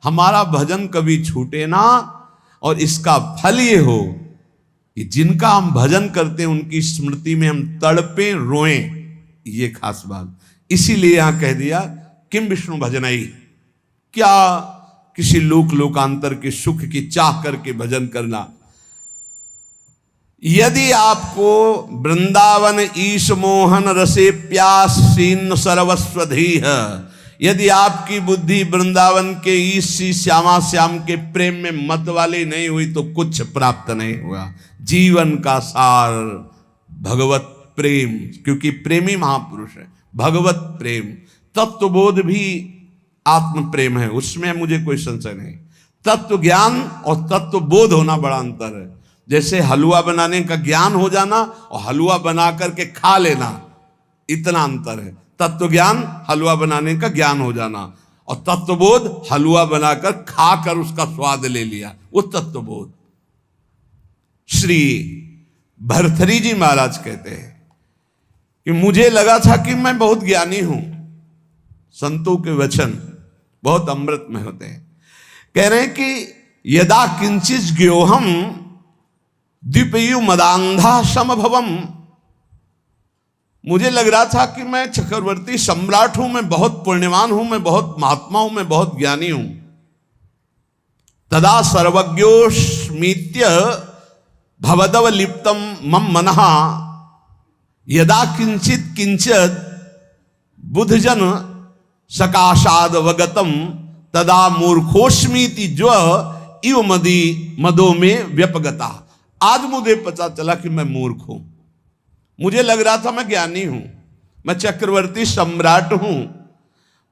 हमारा भजन कभी छूटे ना, और इसका फल ये हो कि जिनका हम भजन करते हैं उनकी स्मृति में हम तड़पे रोएं। ये खास बात, इसीलिए यहां कह दिया किम विष्णु भजनई, क्या किसी लोकांतर के सुख की चाह करके भजन करना। यदि आपको वृंदावन ईश मोहन रसे प्यास सीन सर्वस्वधीह, यदि आपकी बुद्धि वृंदावन के ईश श्यामा श्याम के प्रेम में मत वाली नहीं हुई तो कुछ प्राप्त नहीं हुआ। जीवन का सार भगवत प्रेम, क्योंकि प्रेमी महापुरुष है। भगवत प्रेम, तत्वबोध भी आत्म प्रेम है, उसमें मुझे कोई संशय नहीं। तत्व ज्ञान और तत्व बोध होना बड़ा अंतर है। जैसे हलवा बनाने का ज्ञान हो जाना और हलवा बना करके खा लेना, इतना अंतर है। तत्व ज्ञान हलवा बनाने का ज्ञान हो जाना, और तत्वबोध हलवा बनाकर खाकर उसका स्वाद ले लिया, वो तत्वबोध। श्री भर्तृहरि जी महाराज कहते हैं कि मुझे लगा था कि मैं बहुत ज्ञानी हूं। संतों के वचन बहुत अमृत में होते हैं। कह रहे हैं कि यदा किंचित ज्ञोहम द्विपयु मदांधा समभवम, मुझे लग रहा था कि मैं चक्रवर्ती सम्राट हूं, मैं बहुत पुण्यवान हूं, मैं बहुत महात्मा हूं, मैं बहुत ज्ञानी हूं। तदा सर्वज्ञोस्मीत्य भवदव लिप्तम मम मनः यदा किंचित किंचित बुधजन सकाशाद वगतम तदा मूर्खोस्मीति जो इव मदी मदो में व्यपगता। आज मुझे पता चला कि मैं मूर्ख हूं। मुझे लग रहा था मैं ज्ञानी हूं, मैं चक्रवर्ती सम्राट हूं,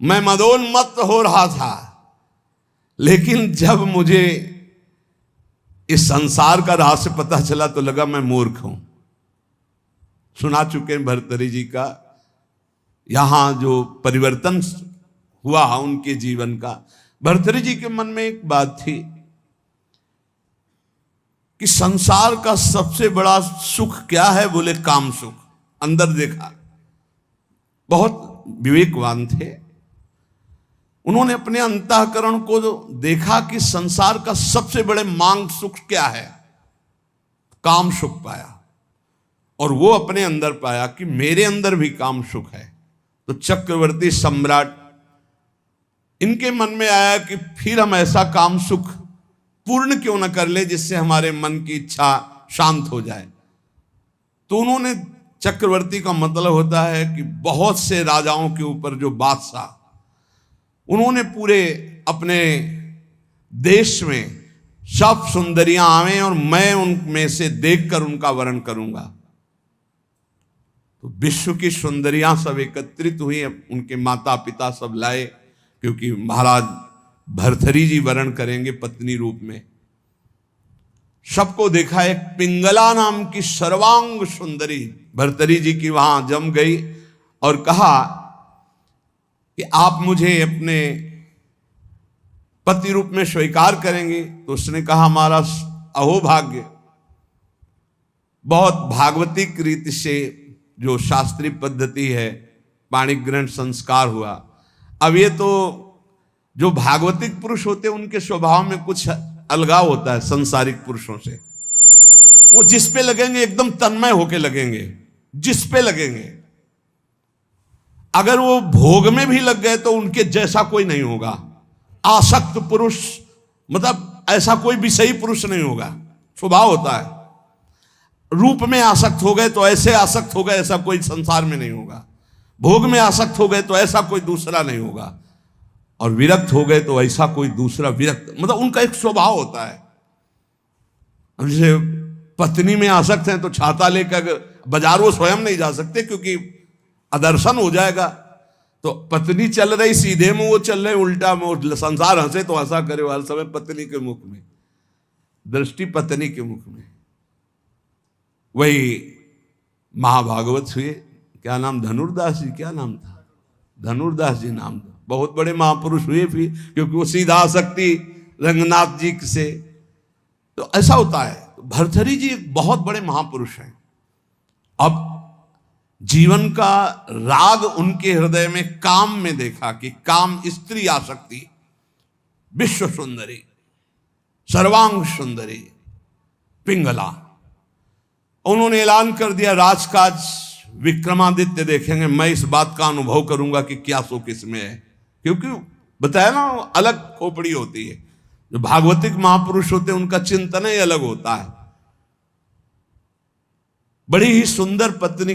मैं मदोन्मत्त हो रहा था। लेकिन जब मुझे इस संसार का रहस्य पता चला तो लगा मैं मूर्ख हूं। सुना चुके हैं भर्तृहरि जी का यहां जो परिवर्तन हुआ उनके जीवन का। भर्तृहरि जी के मन में एक बात थी कि संसार का सबसे बड़ा सुख क्या है, बोले काम सुख। अंदर देखा, बहुत विवेकवान थे। उन्होंने अपने अंतःकरण को देखा कि संसार का सबसे बड़े मांग सुख क्या है, काम सुख पाया। और वो अपने अंदर पाया कि मेरे अंदर भी काम सुख है। तो चक्रवर्ती सम्राट, इनके मन में आया कि फिर हम ऐसा काम सुख पूर्ण क्यों न कर ले जिससे हमारे मन की इच्छा शांत हो जाए। तो उन्होंने, चक्रवर्ती का मतलब होता है कि बहुत से राजाओं के ऊपर जो बादशाह, उन्होंने पूरे अपने देश में सब सुंदरियां आवें और मैं उनमें से देखकर उनका वर्ण करूंगा। तो विश्व की सुंदरियां सब एकत्रित हुई, उनके माता पिता सब लाए, क्योंकि महाराज भर्तृहरि जी वर्ण करेंगे पत्नी रूप में। सबको देखा, एक पिंगला नाम की सर्वांग सुंदरी भर्तृहरि जी की वहां जम गई और कहा कि आप मुझे अपने पति रूप में स्वीकार करेंगे। तो उसने कहा हमारा अहोभाग्य, बहुत भागवतिक रीति से जो शास्त्रीय पद्धति है पाणिग्रहण संस्कार हुआ। अब ये तो जो भागवतिक पुरुष होते हैं उनके स्वभाव में कुछ अलगाव होता है संसारिक पुरुषों से। वो जिस पे लगेंगे एकदम तन्मय होके लगेंगे, जिस पे लगेंगे। अगर वो भोग में भी लग गए तो उनके जैसा कोई नहीं होगा। आसक्त पुरुष मतलब ऐसा कोई विषयी पुरुष नहीं होगा, स्वभाव होता है। रूप में आसक्त हो गए तो ऐसे आसक्त हो गए ऐसा कोई संसार में नहीं होगा। भोग में आसक्त हो गए तो ऐसा कोई दूसरा नहीं होगा, और विरक्त हो गए तो ऐसा कोई दूसरा विरक्त, मतलब उनका एक स्वभाव होता है। जैसे पत्नी में आसक्त हैं तो छाता लेकर बाजार वो स्वयं नहीं जा सकते क्योंकि अदर्शन हो जाएगा। तो पत्नी चल रही सीधे में, वो चल रहे उल्टा में, संसार हंसे तो हंसा करे हर समय पत्नी के मुख में, दृष्टि पत्नी के मुख में। वही महाभागवत हुए, क्या नाम, धनुर्दास जी, क्या नाम था, धनुर्दास जी नाम था। बहुत बड़े महापुरुष हुए फिर, क्योंकि वो सीधा आसक्ति रंगनाथ जी से। तो ऐसा होता है। भर्तृहरि जी बहुत बड़े महापुरुष हैं। अब जीवन का राग उनके हृदय में काम में देखा कि काम, स्त्री आसक्ति, विश्व सुंदरी, सर्वांग सुंदरी पिंगला। उन्होंने ऐलान कर दिया राजकाज विक्रमादित्य देखेंगे, मैं इस बात का अनुभव करूंगा कि क्या सुख इसमें है। क्योंकि बताया ना, अलग खोपड़ी होती है। जो भागवतिक महापुरुष होते हैं उनका चिंतन ही अलग होता है। बड़ी ही सुंदर पत्नी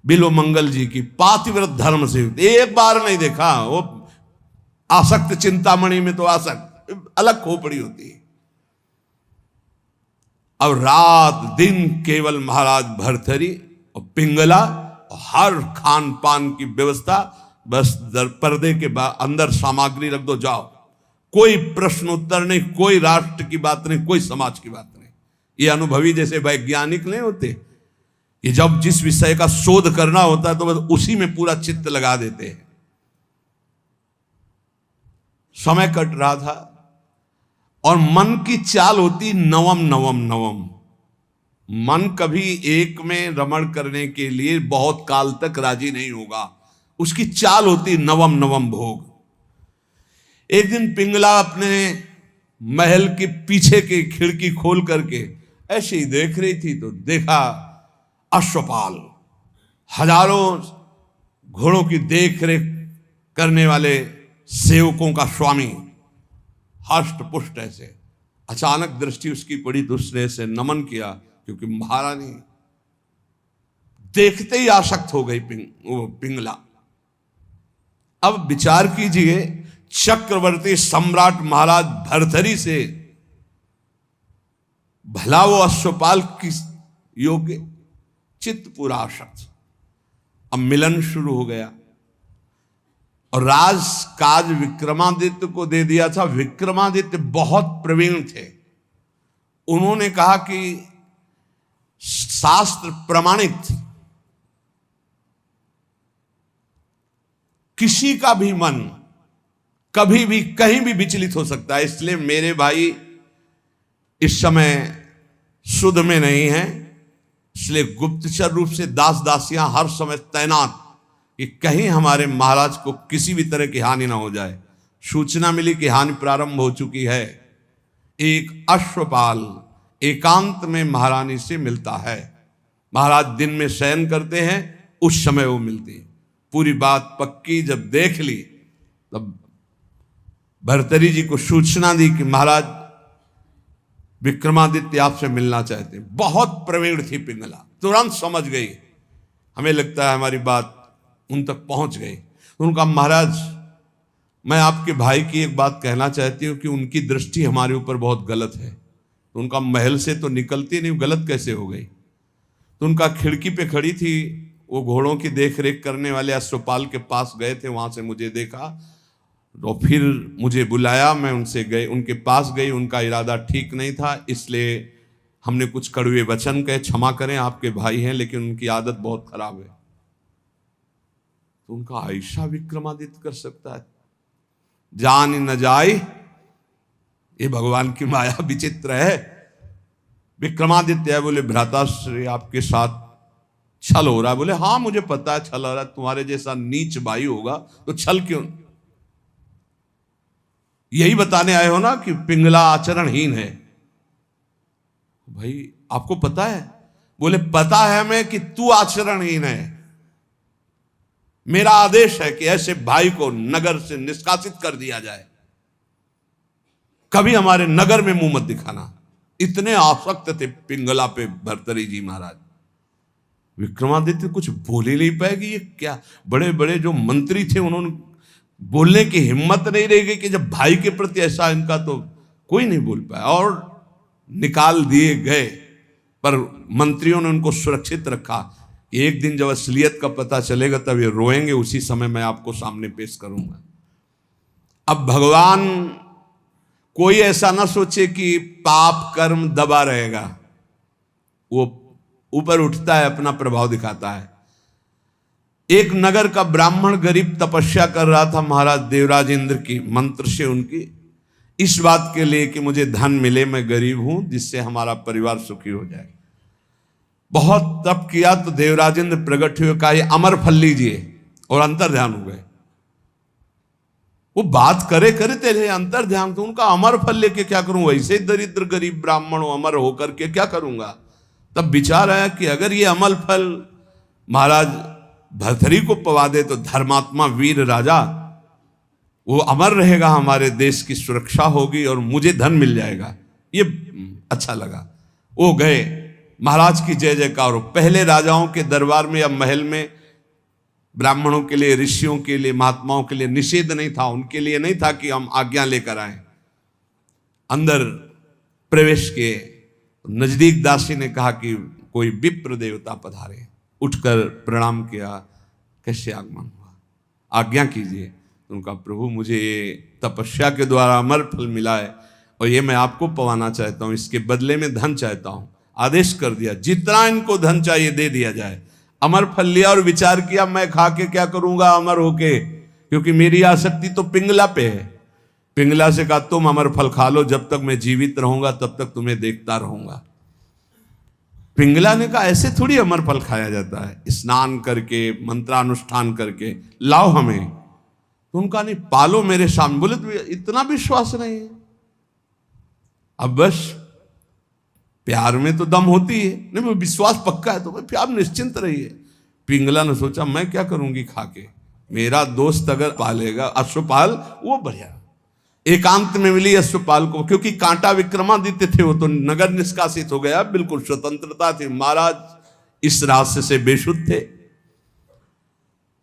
बिल्व मंगल जी की, पातिव्रत धर्म से, एक बार नहीं देखा। वो आसक्त चिंतामणि में तो आसक्त, अलग खोपड़ी होती है। अब रात दिन केवल महाराज भर्तरी और पिंगला, और हर खान पान की व्यवस्था, बस पर्दे के अंदर सामग्री रख दो, जाओ। कोई प्रश्न उत्तर नहीं, कोई राष्ट्र की बात नहीं, कोई समाज की बात नहीं। ये अनुभवी जैसे वैज्ञानिक नहीं होते, ये जब जिस विषय का शोध करना होता है तो बस उसी में पूरा चित्त लगा देते हैं। समय कट रहा था और मन की चाल होती नवम नवम नवम। मन कभी एक में रमण करने के लिए बहुत काल तक राजी नहीं होगा, उसकी चाल होती नवम नवम भोग। एक दिन पिंगला अपने महल के पीछे की खिड़की खोल करके ऐसे ही देख रही थी तो देखा अश्वपाल, हजारों घोड़ों की देख रेख करने वाले सेवकों का स्वामी, हष्ट पुष्ट ऐसे। अचानक दृष्टि उसकी पड़ी तो उसने ऐसे नमन किया, क्योंकि महारानी देखते ही आसक्त हो गई पिंगला। अब विचार कीजिए, चक्रवर्ती सम्राट महाराज भर्तरी से भला वो अश्वपाल किस योग्य, चित्त पूरा आसक्त। अब मिलन शुरू हो गया और राज काज विक्रमादित्य को दे दिया था। विक्रमादित्य बहुत प्रवीण थे। उन्होंने कहा कि शास्त्र प्रमाणित किसी का भी मन कभी भी कहीं भी विचलित हो सकता है, इसलिए मेरे भाई इस समय शुद्ध में नहीं है, इसलिए गुप्तचर रूप से दास दासियां हर समय तैनात कि कहीं हमारे महाराज को किसी भी तरह की हानि ना हो जाए। सूचना मिली कि हानि प्रारंभ हो चुकी है। एक अश्वपाल एकांत में महारानी से मिलता है। महाराज दिन में शयन करते हैं, उस समय वो मिलती है। पूरी बात पक्की जब देख ली तब भर्तरी जी को सूचना दी कि महाराज विक्रमादित्य आपसे मिलना चाहते हैं। बहुत प्रवीण थी पिंगला, तुरंत समझ गई। हमें लगता है हमारी बात उन तक पहुंच गई। उनका महाराज, मैं आपके भाई की एक बात कहना चाहती हूँ कि उनकी दृष्टि हमारे ऊपर बहुत गलत है। तो उनका महल से तो निकलती नहीं, गलत कैसे हो गई? तो उनका खिड़की पे खड़ी थी, वो घोड़ों की देख रेख करने वाले अश्वपाल के पास गए थे, वहां से मुझे देखा तो फिर मुझे बुलाया, मैं उनसे गए, उनके पास गई। उनका इरादा ठीक नहीं था, इसलिए हमने कुछ कड़वे वचन कहे, क्षमा करें आपके भाई हैं लेकिन उनकी आदत बहुत खराब है। तो उनका ऐसा विक्रमादित्य कर सकता है? जान न जाए, ये भगवान की माया विचित्र है। विक्रमादित्य है, बोले भ्राताश्री आपके साथ छल हो रहा है। बोले हाँ मुझे पता है छल हो रहा है, तुम्हारे जैसा नीच भाई होगा तो छल क्यों? यही बताने आए हो ना कि पिंगला आचरणहीन है। भाई आपको पता है? बोले पता है मैं कि तू आचरणहीन है। मेरा आदेश है कि ऐसे भाई को नगर से निष्कासित कर दिया जाए, कभी हमारे नगर में मुंह मत दिखाना। इतने आसक्त थे पिंगला पे भर्तरी जी महाराज। विक्रमादित्य कुछ बोल ही नहीं पाए कि ये क्या। बड़े बड़े जो मंत्री थे उन्होंने बोलने की हिम्मत नहीं रह गई कि जब भाई के प्रति ऐसा इनका, तो कोई नहीं बोल पाया और निकाल दिए गए। पर मंत्रियों ने उनको सुरक्षित रखा। एक दिन जब असलियत का पता चलेगा तब ये रोएंगे, उसी समय मैं आपको सामने पेश करूंगा। अब भगवान कोई ऐसा ना सोचे कि पाप कर्म दबा रहेगा, वो ऊपर उठता है, अपना प्रभाव दिखाता है। एक नगर का ब्राह्मण गरीब तपस्या कर रहा था महाराज देवराज इंद्र की मंत्र से, उनकी इस बात के लिए कि मुझे धन मिले, मैं गरीब हूं, जिससे हमारा परिवार सुखी हो जाए। बहुत तप किया तो देवराज इंद्र प्रकट हुए, कहा ये अमर फल लीजिए, और अंतर ध्यान हो गए। वो बात करे करते रहे, अंतर ध्यान। तो उनका अमर फल लेके क्या करूं, वैसे ही दरिद्र गरीब ब्राह्मण अमर होकर के क्या करूंगा। तब विचार आया कि अगर ये अमल फल महाराज भर्तरी को पवा दे तो धर्मात्मा वीर राजा वो अमर रहेगा, हमारे देश की सुरक्षा होगी और मुझे धन मिल जाएगा। ये अच्छा लगा। वो गए, महाराज की जय जयकार। पहले राजाओं के दरबार में या महल में ब्राह्मणों के लिए, ऋषियों के लिए, महात्माओं के लिए निषेध नहीं था, उनके लिए नहीं था कि हम आज्ञा लेकर आए। अंदर प्रवेश किए, नजदीक दासी ने कहा कि कोई विप्र देवता पधारे। उठकर प्रणाम किया, कैसे आगमन हुआ, आज्ञा कीजिए। उनका प्रभु मुझे ये तपस्या के द्वारा अमर फल मिला है और ये मैं आपको पवाना चाहता हूँ, इसके बदले में धन चाहता हूँ। आदेश कर दिया जितना इनको धन चाहिए दे दिया जाए। अमर फल लिया और विचार किया मैं खा के क्या करूंगा अमर होके, क्योंकि मेरी आसक्ति तो पिंगला पे है। पिंगला से कहा तुम अमर फल खा लो, जब तक मैं जीवित रहूंगा तब तक तुम्हें देखता रहूंगा। पिंगला ने कहा ऐसे थोड़ी अमर फल खाया जाता है, स्नान करके मंत्रानुष्ठान करके लाओ हमें। तो उनका नहीं, पालो मेरे सामने। बोले तो इतना विश्वास नहीं है। अब बस प्यार में तो दम होती है, नहीं वो विश्वास पक्का है तो भाई आप निश्चिंत रहिए। पिंगला ने सोचा मैं क्या करूंगी खा के, मेरा दोस्त अगर पालेगा अश्वपाल वो बढ़िया। एकांत में मिली अश्वपाल को, क्योंकि कांटा विक्रमादित्य थे, वो तो नगर निष्कासित हो गया, बिल्कुल स्वतंत्रता थी। महाराज इस रास्ते से बेशुद्ध थे।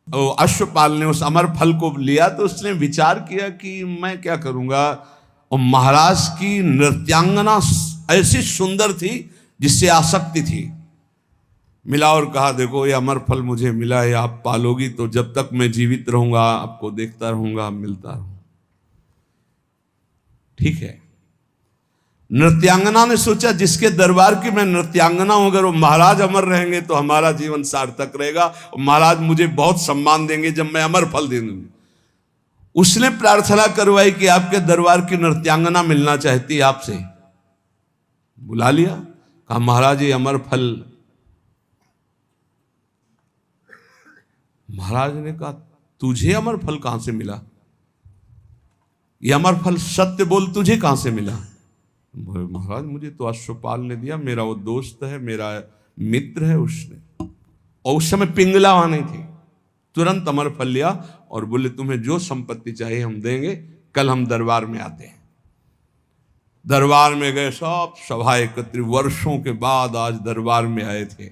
और अश्वपाल ने उस अमर फल को लिया तो उसने विचार किया कि मैं क्या करूंगा। और महाराज की नृत्यांगना ऐसी सुंदर थी जिससे आसक्ति थी। मिला और कहा देखो ये अमर फल मुझे मिला है, आप पालोगी तो जब तक मैं जीवित रहूंगा आपको देखता रहूंगा, मिलता रहूंगा। ठीक है। नृत्यांगना ने सोचा जिसके दरबार की मैं नृत्यांगना हूं, अगर वो महाराज अमर रहेंगे तो हमारा जीवन सार्थक रहेगा और महाराज मुझे बहुत सम्मान देंगे जब मैं अमर फल दे दूंगी। उसने प्रार्थना करवाई कि आपके दरबार की नृत्यांगना मिलना चाहती है आपसे। बुला लिया, कहा महाराज ये अमर फल। महाराज ने कहा तुझे अमर फल कहां से मिला, ये अमर फल सत्य बोल तुझे कहां से मिला। महाराज मुझे तो अश्वपाल ने दिया, मेरा वो दोस्त है, मेरा मित्र है उसने। और उस समय पिंगला वहां नहीं थी। तुरंत अमर फल लिया और बोले तुम्हें जो संपत्ति चाहिए हम देंगे, कल हम दरबार में आते हैं। दरबार में गए, सब सभा एकत्रित, वर्षों के बाद आज दरबार में आए थे।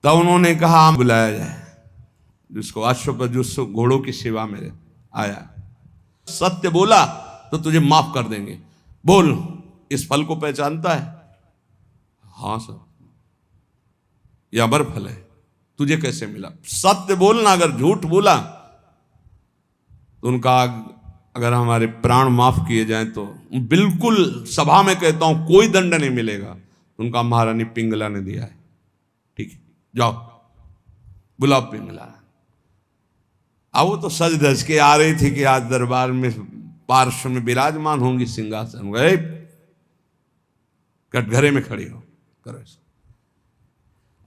तब उन्होंने कहा बुलाया जाए जिसको अश्व जो घोड़ों की सेवा में आया। सत्य बोला तो तुझे माफ कर देंगे। बोल इस फल को पहचानता है? हाँ सर, यह अमर फल है, तुझे कैसे मिला? सत्य बोलना, अगर झूठ बोला तो उनका अगर हमारे प्राण माफ किए जाएं तो बिल्कुल सभा में कहता हूं कोई दंड नहीं मिलेगा। उनका महारानी पिंगला ने दिया है। ठीक है, जाओ बुलाओ पिंगला। अब वो तो सज धज के आ रही थी कि आज दरबार में पार्श्व में विराजमान होंगी सिंहासन। गए कटघरे में खड़ी हो करो इसको।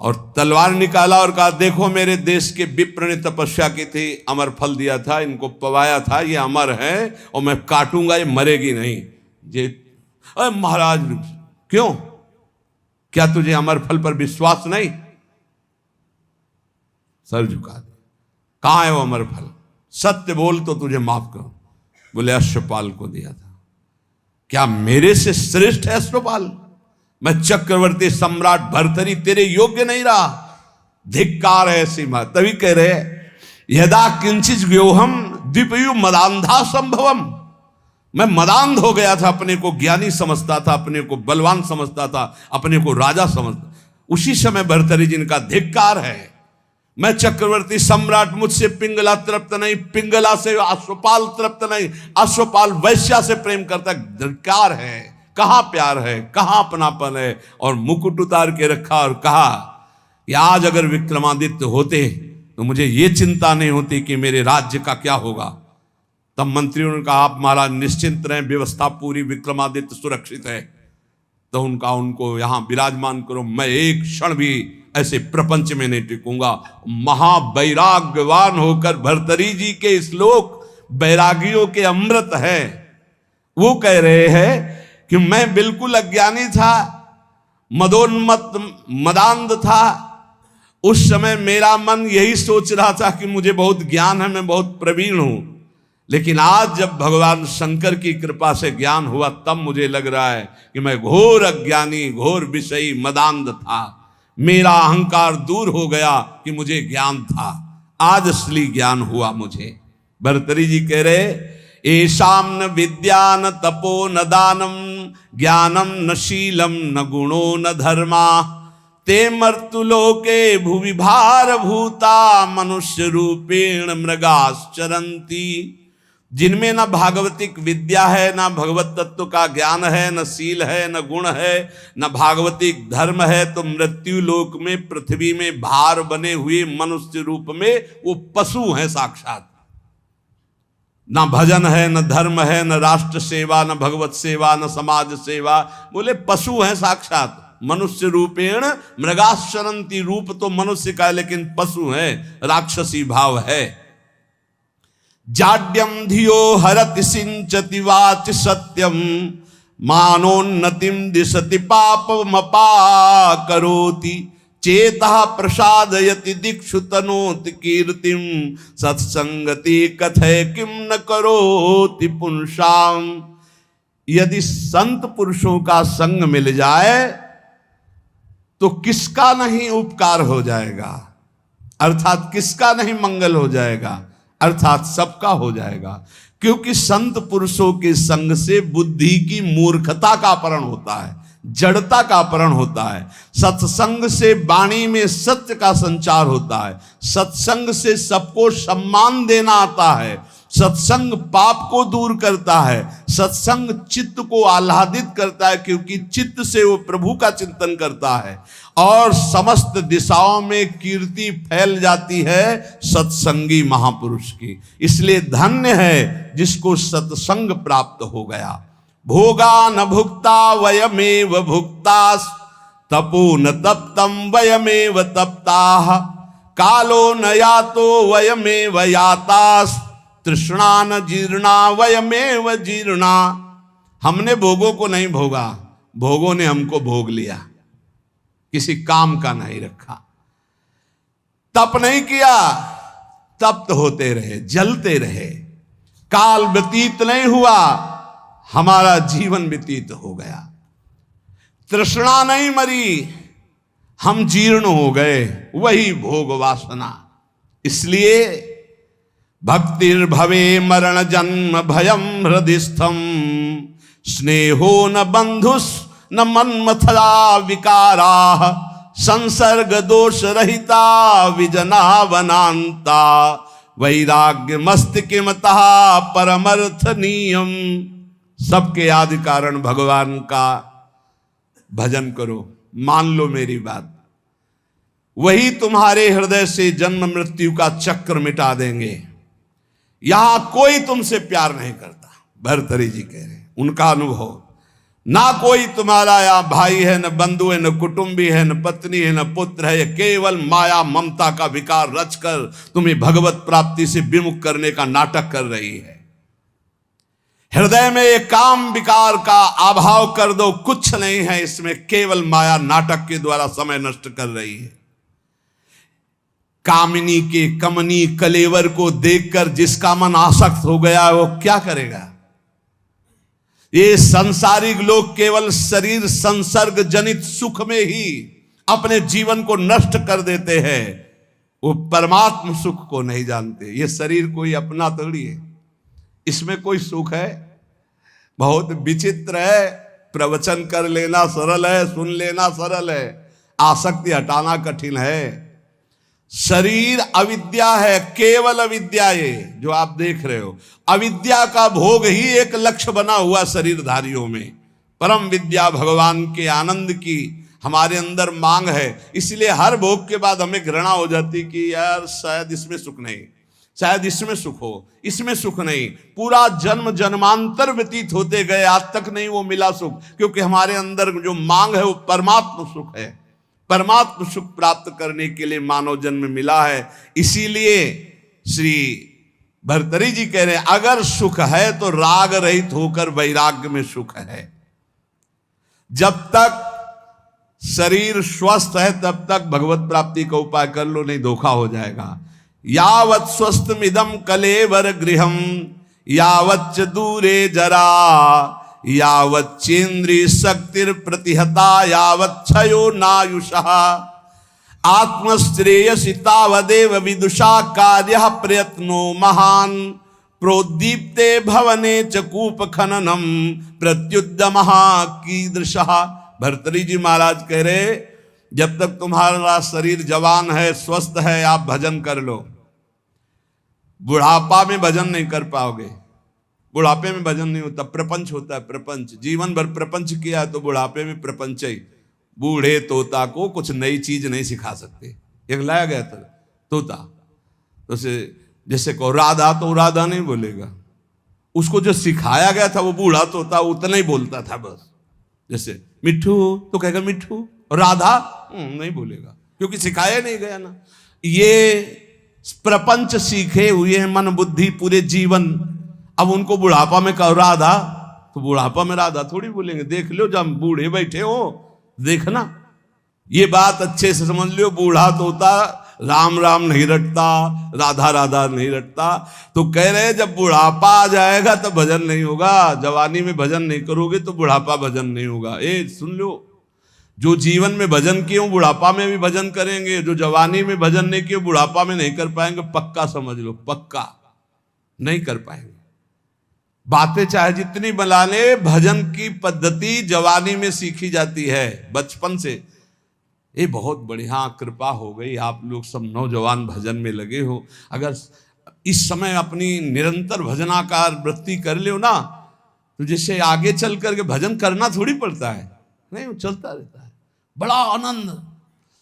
और तलवार निकाला और कहा देखो मेरे देश के विप्र ने तपस्या की थी, अमर फल दिया था, इनको पवाया था, ये अमर है और मैं काटूंगा, ये मरेगी नहीं। ये अरे महाराज क्यों, क्या तुझे अमर फल पर विश्वास नहीं? सर झुका दे। कहां है वो अमर फल? सत्य बोल तो तुझे माफ करो। बोले अश्वपाल को दिया था। क्या मेरे से श्रेष्ठ है अश्वपाल? मैं चक्रवर्ती सम्राट भर्तरी तेरे योग्य नहीं रहा? धिक्कार है ऐसी बात। तभी कह रहे यदा किंचित व्योहम द्विपयु मदांधा संभवम। मैं मदांध हो गया था, अपने को ज्ञानी समझता था, अपने को बलवान समझता था, अपने को राजा समझता। उसी समय भर्तरी जिनका धिक्कार है। मैं चक्रवर्ती सम्राट, मुझसे पिंगला तृप्त नहीं, पिंगला से अश्वपाल तृप्त नहीं, अश्वपाल वैश्या से प्रेम करता। धिक्कार है, कहां प्यार है, कहां अपनापन है। और मुकुट उतार के रखा और कहा कि आज अगर विक्रमादित्य होते तो मुझे ये चिंता नहीं होती कि मेरे राज्य का क्या होगा। तब मंत्रियों ने कहा आप महाराज निश्चिंत रहें, व्यवस्था पूरी, विक्रमादित्य सुरक्षित है। तो उनको यहां विराजमान करो, मैं एक क्षण भी ऐसे प्रपंच में नहीं टिकूंगा। महावैराग्यवान होकर भर्तरी जी के श्लोक वैरागियों के अमृत है। वो कह रहे हैं कि मैं बिल्कुल अज्ञानी था, मदोन्मत्त मदांध था। उस समय मेरा मन यही सोच रहा था कि मुझे बहुत ज्ञान है, मैं बहुत प्रवीण हूं। लेकिन आज जब भगवान शंकर की कृपा से ज्ञान हुआ, तब मुझे लग रहा है कि मैं घोर अज्ञानी, घोर विषयी मदांध था। मेरा अहंकार दूर हो गया कि मुझे ज्ञान था। आज असली ज्ञान हुआ मुझे। भर्तरी जी कह रहे, एषाम न विद्या न तपो न दानम ज्ञानम न शीलम न गुणो न धर्मा ते मर्तुलोके भुवि भार भूता मनुष्य रूपेण मृगाश्चरन्ति। जिनमें न भागवतिक विद्या है, न भगवत तत्व का ज्ञान है, न शील है, न गुण है, न भागवतिक धर्म है, तो मृत्यु लोक में पृथ्वी में भार बने हुए मनुष्य रूप में वो पशु हैं साक्षात। न भजन है, न धर्म है, न राष्ट्र सेवा, न भगवत सेवा, न समाज सेवा। बोले पशु हैं साक्षात। मनुष्य रूपेण मृगाश्चरन्ति। रूप तो मनुष्य का है लेकिन पशु है, राक्षसी भाव है। जाड्यम धियो हरति सिंचति वाच सत्यम मानोन्नतिम दिशति पापमपा करोति चेतः प्रसादयति दिक्षु तनोति कीर्तिम सत्संगति कथय किम न करोति पुंसाम। यदि संत पुरुषों का संग मिल जाए तो किसका नहीं उपकार हो जाएगा, अर्थात किसका नहीं मंगल हो जाएगा, अर्थात सबका हो जाएगा। क्योंकि संत पुरुषों के संग से बुद्धि की मूर्खता का अपहरण होता है, जड़ता का अपहरण होता है। सत्संग से वाणी में सत्य का संचार होता है। सत्संग से सबको सम्मान देना आता है। सत्संग पाप को दूर करता है। सत्संग चित्त को आह्लादित करता है, क्योंकि चित्त से वो प्रभु का चिंतन करता है और समस्त दिशाओं में कीर्ति फैल जाती है सत्संगी महापुरुष की। इसलिए धन्य है जिसको सत्संग प्राप्त हो गया। भोगा न भुक्ता वयमेव भुक्तास तपो न तप्तम वयमेव तप्ताः कालो न यातो वयमेव यातास तृष्णा न जीर्णा वयमेव जीर्णा। हमने भोगों को नहीं भोगा, भोगों ने हमको भोग लिया, किसी काम का नहीं रखा। तप नहीं किया, तप्त होते रहे, जलते रहे। काल व्यतीत नहीं हुआ, हमारा जीवन व्यतीत हो गया। तृष्णा नहीं मरी, हम जीर्ण हो गए, वही भोग वासना। इसलिए भक्तिर्भवे मरण जन्म भयम हृदिस्थम स्नेहो न बंधुस न मन्मथला विकारा संसर्ग दोष रहिता विजना वनांता वैराग्य मस्तिकिमतः परमर्थ नियम। सबके आदि कारण भगवान का भजन करो, मान लो मेरी बात, वही तुम्हारे हृदय से जन्म मृत्यु का चक्र मिटा देंगे। यहां कोई तुमसे प्यार नहीं करता, भर्तरी जी कह रहे, उनका अनुभव। ना कोई तुम्हारा या भाई है, न बंधु है, न कुटुंबी है, न पत्नी है, न पुत्र है। केवल माया ममता का विकार रचकर तुम्हें भगवत प्राप्ति से विमुख करने का नाटक कर रही है। हृदय में एक काम विकार का अभाव कर दो, कुछ नहीं है इसमें, केवल माया नाटक के द्वारा समय नष्ट कर रही है। कामिनी के कमनी कलेवर को देखकर जिसका मन आसक्त हो गया वो क्या करेगा। ये संसारिक लोग केवल शरीर संसर्ग जनित सुख में ही अपने जीवन को नष्ट कर देते हैं, वो परमात्म सुख को नहीं जानते। ये शरीर कोई अपना थोड़ी है, इसमें कोई सुख है। बहुत विचित्र है, प्रवचन कर लेना सरल है, सुन लेना सरल है, आसक्ति हटाना कठिन है। शरीर अविद्या है, केवल अविद्या। ये जो आप देख रहे हो, अविद्या का भोग ही एक लक्ष्य बना हुआ शरीरधारियों में। परम विद्या भगवान के आनंद की हमारे अंदर मांग है। इसलिए हर भोग के बाद हमें घृणा हो जाती कि यार शायद इसमें सुख नहीं, शायद इसमें सुख हो, इसमें सुख नहीं। पूरा जन्म जन्मांतर व्यतीत होते गए, आज तक नहीं वो मिला सुख, क्योंकि हमारे अंदर जो मांग है वो परमात्म सुख है। परमात्म सुख प्राप्त करने के लिए मानव जन्म मिला है। इसीलिए श्री भर्तरी जी कह रहे हैं अगर सुख है तो राग रहित होकर वैराग्य में सुख है। जब तक शरीर स्वस्थ है तब तक भगवत प्राप्ति का उपाय कर लो, नहीं धोखा हो जाएगा। यावत् स्वस्थमिदं कलेवर गृहम यावच्च दूरे जरा यावच्चेन्द्रिय शक्तिर प्रतिहता यावच्छयो नायुषः आत्मश्रेयसि तावदेव विदुषा कार्यः प्रयत्नो महान प्रोद्दीप्ते भवने च कूप खननम प्रत्युद्यमः कीदृशः। भर्तरी जी महाराज कह रहे जब तक तुम्हारा शरीर जवान है, स्वस्थ है, आप भजन कर लो। बुढ़ापा में भजन नहीं कर पाओगे। बुढ़ापे में भजन नहीं होता, प्रपंच होता है। प्रपंच जीवन भर प्रपंच किया तो बुढ़ापे में प्रपंच ही। बूढ़े तोता को कुछ नई चीज नहीं सिखा सकते। एक लाया गया था तोता, तो जैसे को राधा, तो राधा नहीं बोलेगा। उसको जो सिखाया गया था वो बूढ़ा तोता उतना ही बोलता था बस। जैसे मिट्ठू तो कहेगा मिट्ठू, राधा नहीं बोलेगा क्योंकि सिखाया नहीं गया ना। ये प्रपंच सीखे हुए हैं मन बुद्धि पूरे जीवन। अब उनको बुढ़ापा में कहो राधा, तो बुढ़ापा में राधा थोड़ी बोलेंगे। देख लो जब बूढ़े बैठे हो, देखना ये बात अच्छे से समझ लो। बूढ़ा तोता राम राम नहीं रटता, राधा राधा नहीं रटता। तो कह रहे जब बुढ़ापा आ जाएगा तो भजन नहीं होगा। जवानी में भजन नहीं करोगे तो बुढ़ापा भजन नहीं होगा। सुन लो, जो जीवन में भजन किए बुढ़ापा में भी भजन करेंगे, जो जवानी में भजन नहीं किए बुढ़ापा में नहीं कर पाएंगे। पक्का समझ लो, पक्का नहीं कर पाएंगे। बातें चाहे जितनी बना ले, भजन की पद्धति जवानी में सीखी जाती है बचपन से। ये बहुत बढ़िया कृपा हो गई, आप लोग सब नौजवान भजन में लगे हो। अगर इस समय अपनी निरंतर भजनाकार वृत्ति कर लो ना, तो जैसे आगे चल करके भजन करना थोड़ी पड़ता है, नहीं वो चलता रहता है। बड़ा आनंद,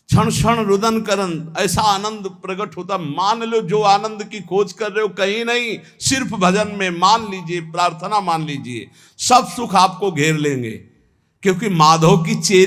क्षण क्षण रुदन करन, ऐसा आनंद प्रकट होता। मान लो जो आनंद की खोज कर रहे हो कहीं नहीं, सिर्फ भजन में मान लीजिए, प्रार्थना मान लीजिए, सब सुख आपको घेर लेंगे। क्योंकि माधव की चेरी